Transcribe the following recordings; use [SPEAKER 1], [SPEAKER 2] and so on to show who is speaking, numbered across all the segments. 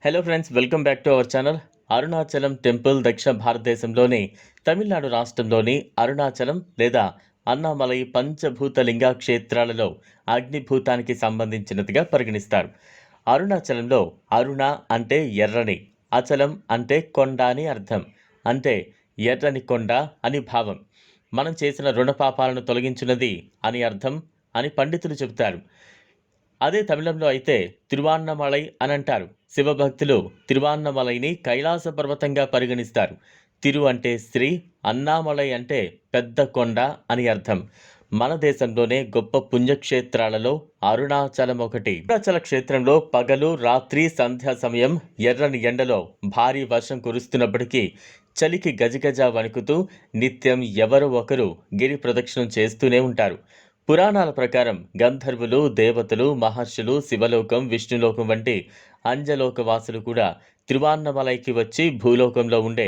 [SPEAKER 1] Hello friends, welcome back to our channel. Arunachalam temple దక్షిణ భారతదేశంలోని తమిళనాడు రాష్ట్రంలోని అరుణాచలం లేదా అన్నామలై పంచభూత లింగా క్షేత్రాలలో అగ్నిభూతానికి సంబంధించినదిగా పరిగణిస్తారు. అరుణాచలంలో అరుణ అంటే ఎర్రని, అచలం అంటే కొండ అని అర్థం. అంటే ఎర్రని కొండ అని భావం. మనం చేసిన రుణపాపాలను తొలగించున్నది అని అర్థం అని పండితులు చెబుతారు. అదే తమిళంలో అయితే తిరువాన్నమలై అని అంటారు. శివభక్తులు తిరువాన్నమలైని కైలాస పర్వతంగా పరిగణిస్తారు. తిరు అంటే శ్రీ, అన్నామలై అంటే పెద్ద కొండ అని అర్థం. మన దేశంలోనే గొప్ప పుణ్యక్షేత్రాలలో అరుణాచలం ఒకటి. అరుణాచల క్షేత్రంలో పగలు రాత్రి సంధ్యా సమయం ఎర్రని ఎండలో భారీ వర్షం కురుస్తున్నప్పటికీ చలికి గజగజ వణుకుతూ నిత్యం ఎవరో ఒకరు గిరి ప్రదక్షిణం చేస్తూనే ఉంటారు. పురాణాల ప్రకారం గంధర్వులు, దేవతలు, మహర్షులు, శివలోకం, విష్ణులోకం వంటి అంజలోక వాసులు కూడా తిరువాన్నమలైకి వచ్చి భూలోకంలో ఉండే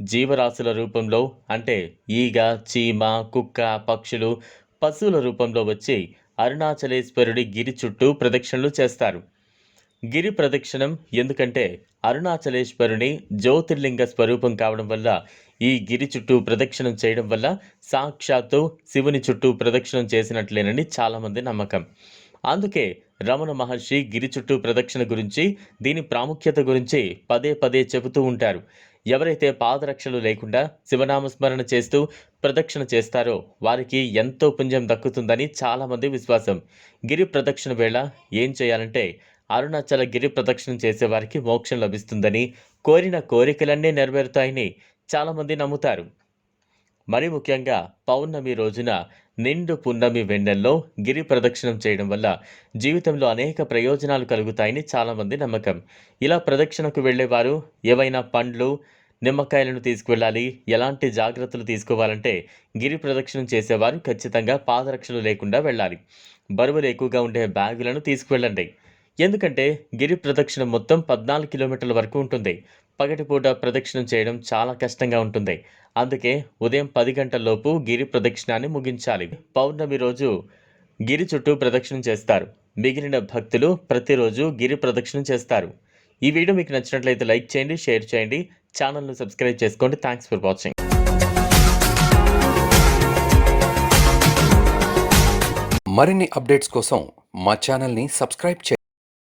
[SPEAKER 1] జీవరాశుల రూపంలో అంటే ఈగ, చీమ, కుక్క, పక్షులు, పశువుల రూపంలో వచ్చి అరుణాచలేశ్వరుడి గిరి చుట్టూ ప్రదక్షిణలు చేస్తారు. గిరి ప్రదక్షిణం ఎందుకంటే అరుణాచలేశ్వరుని జ్యోతిర్లింగ స్వరూపం కావడం వల్ల ఈ గిరి చుట్టూ ప్రదక్షిణం చేయడం వల్ల సాక్షాత్తు శివుని చుట్టూ ప్రదక్షిణం చేసినట్లేనని చాలామంది నమ్మకం. అందుకే రమణ మహర్షి గిరి చుట్టూ ప్రదక్షిణ గురించి, దీని ప్రాముఖ్యత గురించి పదే పదే చెబుతూ ఉంటారు. ఎవరైతే పాదరక్షలు లేకుండా శివనామస్మరణ చేస్తూ ప్రదక్షిణ చేస్తారో వారికి ఎంతో పుణ్యం దక్కుతుందని చాలామంది విశ్వాసం. గిరి ప్రదక్షిణ వేళ ఏం చేయాలంటే అరుణాచల గిరి ప్రదక్షిణం చేసేవారికి మోక్షం లభిస్తుందని, కోరిన కోరికలన్నీ నెరవేరుతాయని చాలామంది నమ్ముతారు. మరి ముఖ్యంగా పౌర్ణమి రోజున నిండు పున్నమి వెన్నెల్లో గిరి ప్రదక్షిణం చేయడం వల్ల జీవితంలో అనేక ప్రయోజనాలు కలుగుతాయని చాలామంది నమ్మకం. ఇలా ప్రదక్షిణకు వెళ్ళేవారు ఏవైనా పండ్లు, నిమ్మకాయలను తీసుకువెళ్ళాలి. ఎలాంటి జాగ్రత్తలు తీసుకోవాలంటే గిరి ప్రదక్షిణం చేసేవారు ఖచ్చితంగా పాదరక్షలు లేకుండా వెళ్ళాలి. బరువులు ఎక్కువగా ఉండే బ్యాగులను తీసుకువెళ్ళండి. ఎందుకంటే గిరి ప్రదక్షిణం మొత్తం 14 కిలోమీటర్ల వరకు ఉంటుంది. పగటిపూట ప్రదక్షిణం చేయడం చాలా కష్టంగా ఉంటుంది. అందుకే ఉదయం 10 గంటలలోపు గిరి ప్రదక్షిణాన్ని ముగించాలి. పౌర్ణమి రోజు గిరి చుట్టూ ప్రదక్షిణం చేస్తారు. మిగిలిన భక్తులు ప్రతిరోజు గిరి ప్రదక్షిణం చేస్తారు. ఈ వీడియో మీకు నచ్చినట్లయితే లైక్ చేయండి, షేర్ చేయండి, ఛానల్ను సబ్స్క్రైబ్ చేసుకోండి. Thanks for watching.
[SPEAKER 2] మరిన్ని అప్డేట్స్ కోసం మా ఛానల్ని సబ్స్క్రైబ్ చేయండి.